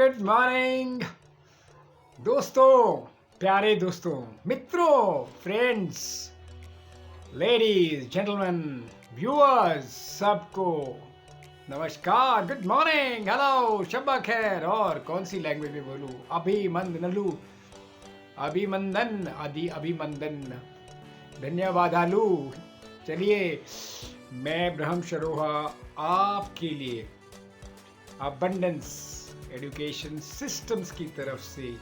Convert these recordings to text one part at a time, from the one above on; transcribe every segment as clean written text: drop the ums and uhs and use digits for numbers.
Good morning दोस्तों, प्यारे दोस्तों, मित्रों, फ्रेंड्स, लेडीज, जेंटलमैन, व्यूअर्स, सबको नमस्कार, गुड मॉर्निंग, हेलो, शब्बा खैर। और कौन सी लैंग्वेज में बोलूं? अभिमंदन, अभिमंदन, धन्यवाद आलू। चलिए, मैं ब्रह्म सरोहा आपके लिए अबंडेंस एजुकेशन सिस्टम्स की तरफ से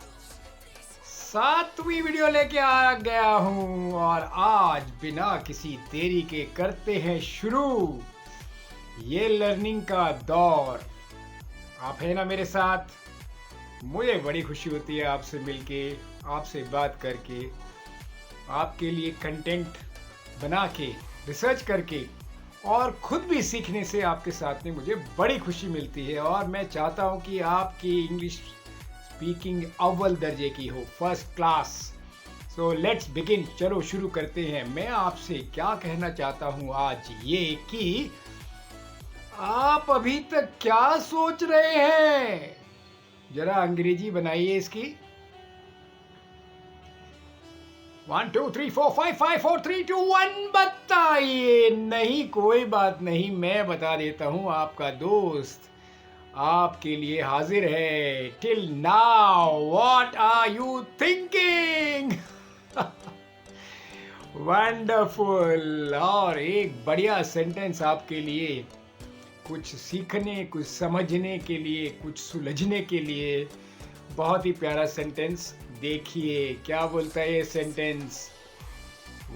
7वीं वीडियो लेके आ गया हूं। और आज बिना किसी देरी के करते हैं शुरू ये लर्निंग का दौर। आप है ना मेरे साथ? मुझे बड़ी खुशी होती है आपसे मिलके, आपसे बात करके, आपके लिए कंटेंट बना के, रिसर्च करके और खुद भी सीखने से आपके साथ में मुझे बड़ी खुशी मिलती है। और मैं चाहता हूं कि आपकी इंग्लिश स्पीकिंग अव्वल दर्जे की हो, first class. So let's begin, चलो शुरू करते हैं। मैं आपसे क्या कहना चाहता हूं आज ये कि आप अभी तक क्या सोच रहे हैं? जरा अंग्रेजी बनाइए इसकी। 1 2 3 4 5 5 4 3 2 1 बताइए। नहीं, कोई बात नहीं, मैं बता देता हूं। आपका दोस्त आपके लिए हाजिर है। Till now what are you thinking? Wonderful. और एक बढ़िया सेंटेंस आपके लिए, कुछ सीखने, कुछ समझने के लिए, कुछ सुलझने के लिए। बहुत ही प्यारा सेंटेंस। देखिए क्या बोलता है ये sentence.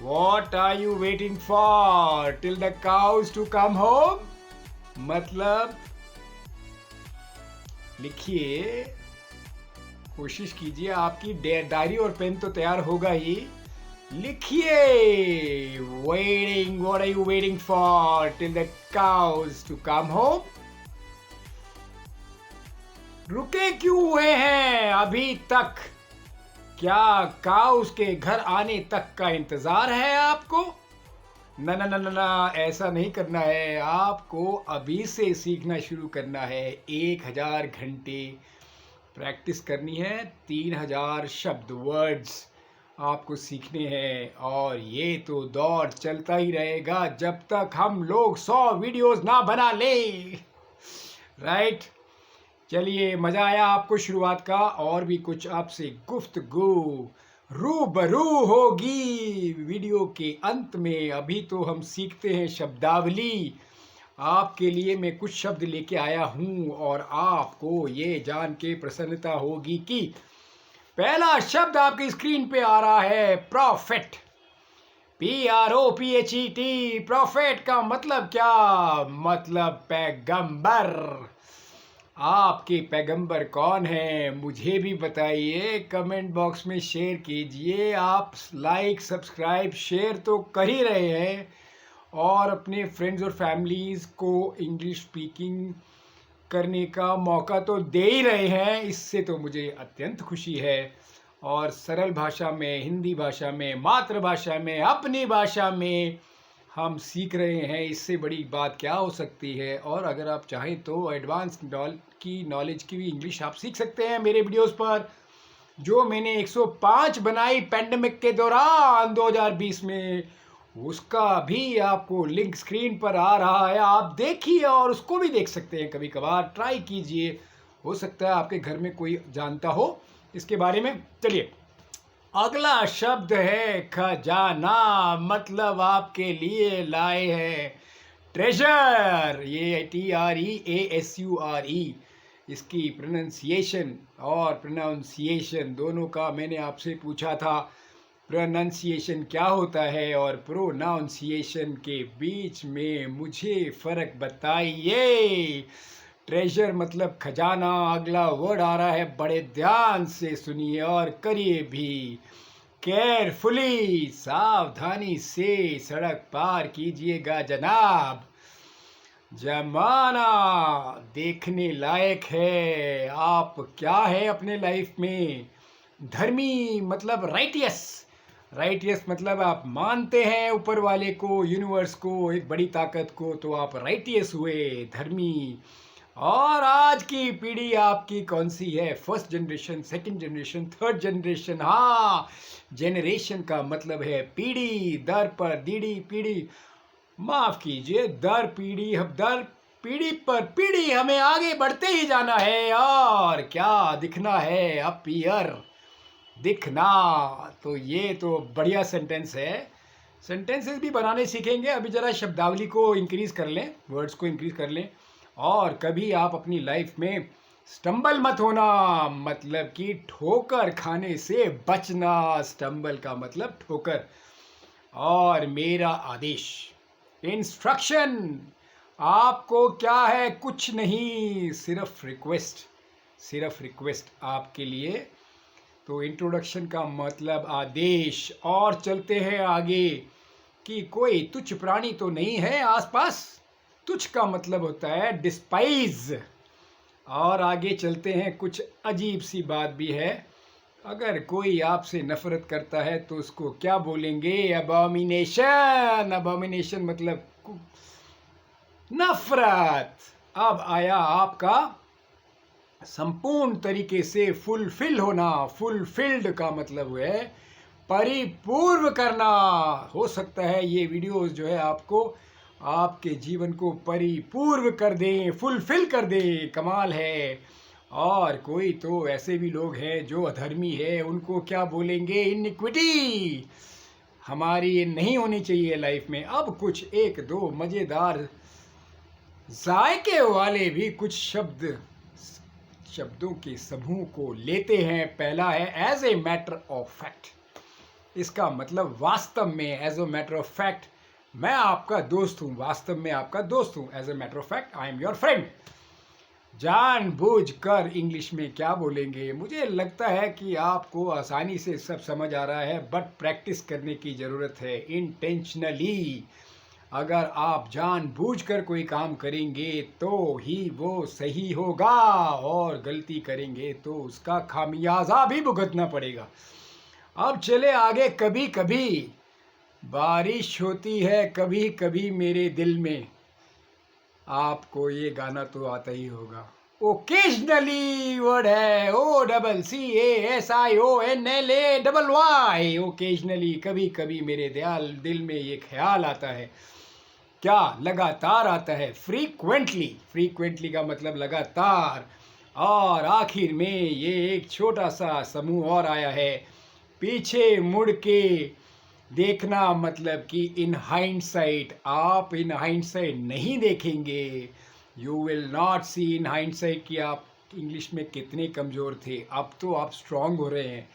What are you waiting for? Till the cows to come home? मतलब लिखिए, कोशिश कीजिए। आपकी डायरी और पेन तो तैयार होगा ही। लिखिए, waiting, what are you waiting for? Till the cows to come home? रुके क्यों हुए हैं अभी तक? क्या काउस के घर आने तक का इंतजार है आपको? ना ना ना ना ना, ऐसा नहीं करना है। आपको अभी से सीखना शुरू करना है। 1000 घंटे प्रैक्टिस करनी है। 3000 शब्द, वर्ड्स आपको सीखने हैं। और ये तो दौर चलता ही रहेगा जब तक हम लोग 100 वीडियोस ना बना ले। राइट? चलिए, मजा आया आपको शुरुआत का? और भी कुछ आपसे गुफ्तगू रूबरू होगी वीडियो के अंत में। अभी तो हम सीखते हैं शब्दावली। आपके लिए मैं कुछ शब्द लेके आया हूं और आपको ये जान के प्रसन्नता होगी कि पहला शब्द आपकी स्क्रीन पे आ रहा है, प्रॉफिट। PROPHET। प्रॉफिट का मतलब क्या? मतलब पैगंबर। आपके पैगंबर कौन है? मुझे भी बताइए, कमेंट बॉक्स में शेयर कीजिए। आप लाइक, सब्सक्राइब, शेयर तो कर ही रहे हैं और अपने फ्रेंड्स और फैमिलीज़ को इंग्लिश स्पीकिंग करने का मौका तो दे ही रहे हैं। इससे तो मुझे अत्यंत खुशी है। और सरल भाषा में, हिंदी भाषा में, मातृभाषा में, अपनी भाषा में हम सीख रहे हैं। इससे बड़ी बात क्या हो सकती है? और अगर आप चाहें तो एडवांस नॉलेज की भी इंग्लिश आप सीख सकते हैं मेरे वीडियोस पर, जो मैंने 105 बनाई पेंडेमिक के दौरान 2020 में। उसका भी आपको लिंक स्क्रीन पर आ रहा है, आप देखिए और उसको भी देख सकते हैं। कभी कभार ट्राई कीजिए, हो सकता है आपके घर में कोई जानता हो इसके बारे में। चलिए, अगला शब्द है खजाना। मतलब आपके लिए लाए हैं ट्रेजर। ये TREASURE। इसकी प्रोनाउंसिएशन और प्रोनाउंसिएशन दोनों का मैंने आपसे पूछा था। प्रोनाउंसिएशन क्या होता है और प्रोनाउंसिएशन के बीच में मुझे फ़र्क बताइए। ट्रेजर मतलब खजाना। अगला वर्ड आ रहा है, बड़े ध्यान से सुनिए और करिए भी। केयरफुली, सावधानी से सड़क पार कीजिएगा जनाब। जमाना देखने लायक है। आप क्या है अपने लाइफ में? धर्मी मतलब राइटियस। राइटियस मतलब आप मानते हैं ऊपर वाले को, यूनिवर्स को, एक बड़ी ताकत को, तो आप राइटियस हुए, धर्मी। और आज की पीढ़ी आपकी कौन सी है? First generation, second generation, third generation? हाँ, जनरेशन का मतलब है पीढ़ी दर पर दीढ़ी पीढ़ी, माफ कीजिए दर पीढ़ी, हम दर पीढ़ी पर पीढ़ी हमें आगे बढ़ते ही जाना है। और क्या दिखना है? अपीयर, दिखना। तो ये तो बढ़िया सेंटेंस है। सेंटेंसेस भी बनाने सीखेंगे। अभी जरा शब्दावली को इंक्रीज कर लें, वर्ड्स को इंक्रीज कर लें। और कभी आप अपनी लाइफ में स्टम्बल मत होना, मतलब कि ठोकर खाने से बचना। स्टम्बल का मतलब ठोकर। और मेरा आदेश, इंस्ट्रक्शन आपको क्या है? कुछ नहीं, सिर्फ रिक्वेस्ट, सिर्फ रिक्वेस्ट आपके लिए। तो इंट्रोडक्शन का मतलब आदेश। और चलते हैं आगे कि कोई तुच्छ प्राणी तो नहीं है आसपास। तुच्छ का मतलब होता है डिस्पाइज। और आगे चलते हैं, कुछ अजीब सी बात भी है। अगर कोई आपसे नफरत करता है तो उसको क्या बोलेंगे? अबॉमिनेशन। अबॉमिनेशन मतलब नफरत। अब आया आपका संपूर्ण तरीके से फुलफिल होना। फुलफिल्ड का मतलब है परिपूर्ण करना। हो सकता है ये वीडियोस जो है आपको आपके जीवन को परिपूर्ण कर दें, फुलफिल कर दें। कमाल है। और कोई तो ऐसे भी लोग हैं जो अधर्मी है, उनको क्या बोलेंगे? इनिक्विटी। हमारी ये नहीं होनी चाहिए लाइफ में। अब कुछ एक दो मजेदार जायके वाले भी कुछ शब्दों के समूह को लेते हैं। पहला है as a matter of fact. इसका मतलब वास्तव में, as a matter of fact मैं आपका दोस्त हूं, वास्तव में आपका दोस्त हूं। As a matter of fact I am your friend. जानबूझकर इंग्लिश में क्या बोलेंगे? मुझे लगता है कि आपको आसानी से सब समझ आ रहा है, बट प्रैक्टिस करने की ज़रूरत है। इंटेंशनली अगर आप जानबूझकर कोई काम करेंगे तो ही वो सही होगा, और गलती करेंगे तो उसका खामियाजा भी भुगतना पड़ेगा। अब चले आगे। कभी कभी बारिश होती है, कभी कभी मेरे दिल में। आपको ये गाना तो आता ही होगा। ओकेजनली वर्ड है, OCCASIONLAYY। ओकेजनली, कभी कभी मेरे दिल में ये ख्याल आता है। क्या? लगातार आता है। फ्रीक्वेंटली, फ्रीक्वेंटली का मतलब लगातार। और आखिर में ये एक छोटा सा समूह और आया है, पीछे मुड़ के देखना। मतलब कि इन हाइंडसाइट, आप इन हाइंडसाइट नहीं देखेंगे। You will not see in hindsight कि आप इंग्लिश में कितने कमज़ोर थे, अब तो आप स्ट्रांग हो रहे हैं।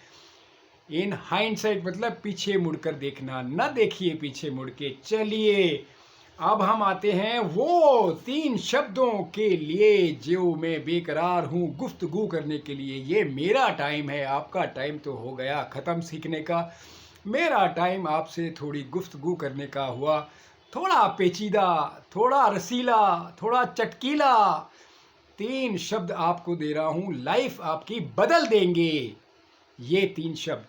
इन हाइंडसाइट मतलब पीछे मुड़कर देखना। न देखिए पीछे मुड़ के। चलिए अब हम आते हैं वो 3 शब्दों के लिए जो मैं बेकरार हूँ गुफ्तगू करने के लिए। ये मेरा टाइम है, आपका टाइम तो हो गया ख़त्म सीखने का। मेरा टाइम आपसे थोड़ी गुफ्तगू करने का हुआ। थोड़ा पेचीदा, थोड़ा रसीला, थोड़ा चटकीला 3 शब्द आपको दे रहा हूँ, लाइफ आपकी बदल देंगे। ये 3 शब्द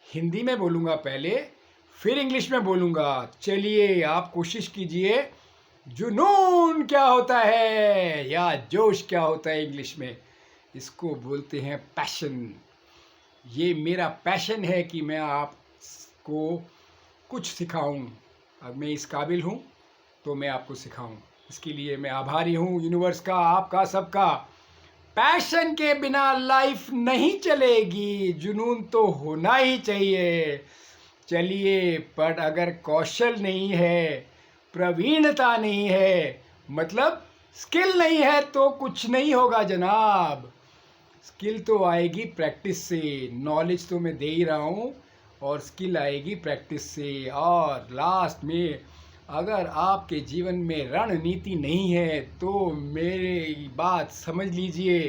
हिंदी में बोलूँगा पहले, फिर इंग्लिश में बोलूँगा। चलिए आप कोशिश कीजिए। जुनून क्या होता है, या जोश क्या होता है इंग्लिश में? इसको बोलते हैं पैशन। ये मेरा पैशन है कि मैं आपको कुछ सिखाऊं। अब मैं इस काबिल हूँ तो मैं आपको सिखाऊं। इसके लिए मैं आभारी हूँ यूनिवर्स का, आपका, सबका। पैशन के बिना लाइफ नहीं चलेगी, जुनून तो होना ही चाहिए। चलिए, पर अगर कौशल नहीं है, प्रवीणता नहीं है, मतलब स्किल नहीं है, तो कुछ नहीं होगा जनाब। स्किल तो आएगी प्रैक्टिस से। नॉलेज तो मैं दे ही रहा हूँ, और स्किल आएगी प्रैक्टिस से। और लास्ट में, अगर आपके जीवन में रणनीति नहीं है तो मेरी बात समझ लीजिए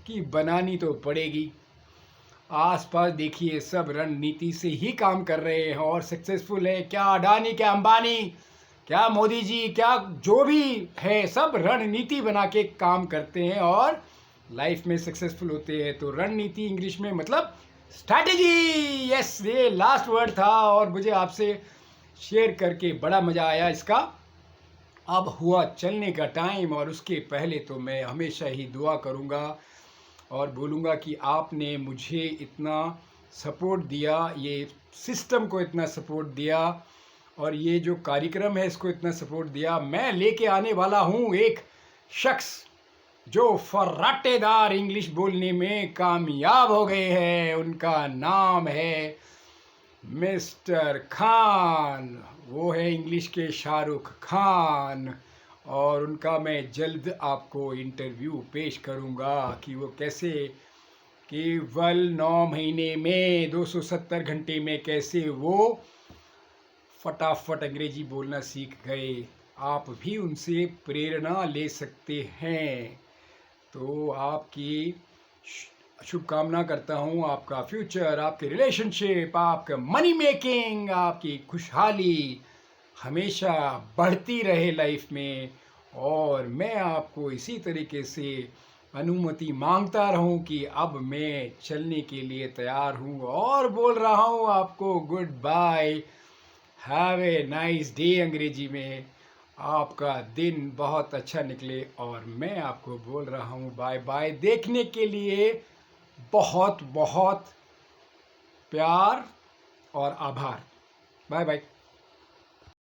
कि बनानी तो पड़ेगी। आसपास देखिए, सब रणनीति से ही काम कर रहे हैं और सक्सेसफुल है। क्या अडानी, क्या अंबानी, क्या मोदी जी, क्या जो भी है, सब रणनीति बना के काम करते हैं और लाइफ में सक्सेसफुल होते हैं। तो रणनीति इंग्लिश में मतलब स्ट्रैटेजी। यस, ये लास्ट वर्ड था और मुझे आपसे शेयर करके बड़ा मज़ा आया इसका। अब हुआ चलने का टाइम, और उसके पहले तो मैं हमेशा ही दुआ करूँगा और बोलूँगा कि आपने मुझे इतना सपोर्ट दिया, ये सिस्टम को इतना सपोर्ट दिया, और ये जो कार्यक्रम है इसको इतना सपोर्ट दिया। मैं लेके आने वाला हूँ एक शख्स जो फर्राटेदार इंग्लिश बोलने में कामयाब हो गए हैं। उनका नाम है मिस्टर खान। वो है इंग्लिश के शाहरुख खान, और उनका मैं जल्द आपको इंटरव्यू पेश करूंगा कि वो कैसे केवल 9 महीने में 270 घंटे में कैसे वो फटाफट अंग्रेजी बोलना सीख गए। आप भी उनसे प्रेरणा ले सकते हैं। तो आपकी शुभकामना करता हूँ, आपका फ्यूचर, आपके रिलेशनशिप, आपका मनी मेकिंग, आपकी खुशहाली हमेशा बढ़ती रहे लाइफ में। और मैं आपको इसी तरीके से अनुमति मांगता रहूं कि अब मैं चलने के लिए तैयार हूं, और बोल रहा हूं आपको goodbye, have a nice day अंग्रेजी में। आपका दिन बहुत अच्छा निकले, और मैं आपको बोल रहा हूँ बाय बाय। देखने के लिए बहुत बहुत प्यार और आभार। Bye bye.